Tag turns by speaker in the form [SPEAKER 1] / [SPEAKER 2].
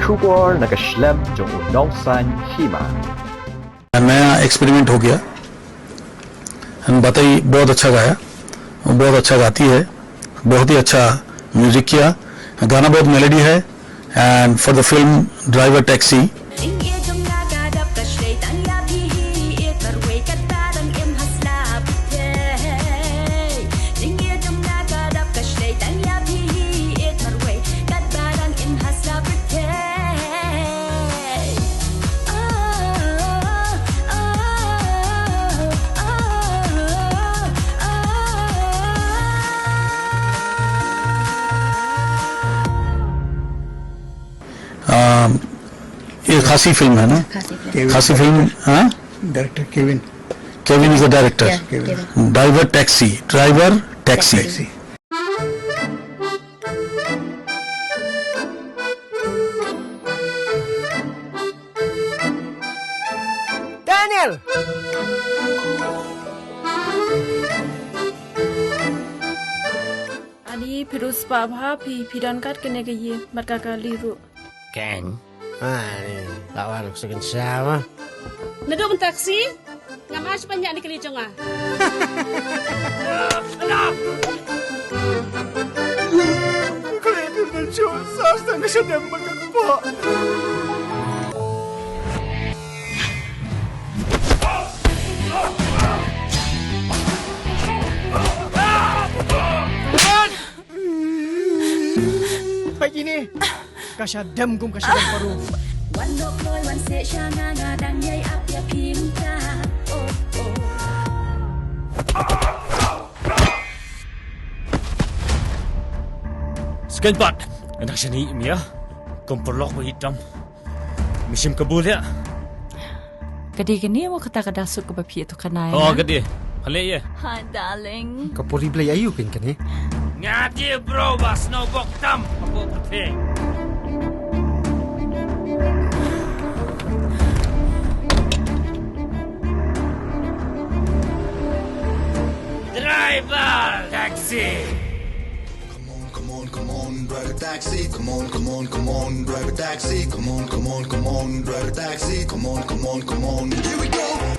[SPEAKER 1] Shubor Nagashlam Jong Nongsan Hima.
[SPEAKER 2] नया एक्सपेरिमेंट हो गया। बताई बहुत अच्छा गाया, बहुत अच्छा गाती है, बहुत ही अच्छा म्यूजिक किया, गाना बहुत मेलोडी है। And for the film driver taxi ये खासी फिल्म है ना, खासी फिल्म। हाँ,
[SPEAKER 3] director Kevin
[SPEAKER 2] Kevin is the director. Driver taxi, driver taxi.
[SPEAKER 3] Daniel
[SPEAKER 4] Ali Pirus Baba Pidon Kat kena gaya marka kali ru.
[SPEAKER 3] Kang. Ni lawan segan sama.
[SPEAKER 4] Nadok ang taksi? Nga mas banyak ni kali jonga.
[SPEAKER 3] Kalian berjuang sasta kesedang mengempak. Pagi ni, kasih dam kum kasih dam paru.
[SPEAKER 5] One no ploy, one se shanga ngadang yay ap ya pinta.
[SPEAKER 6] Sekian Pak, anak sini Mia, komporlok hitam. Misim kabul ya.
[SPEAKER 7] Kadi gani mo kata kada su ko bapi itu kanai.
[SPEAKER 6] Oh, kadi. Hale ya.
[SPEAKER 7] Hi darling.
[SPEAKER 3] Kapuri play ayu kan ni?
[SPEAKER 6] Ngati bro bas no bok tam. Apa penting? Draibar taxi.
[SPEAKER 8] Come on, drive a taxi. Come on, drive a taxi. Come on, drive a taxi. Come on. Here we go.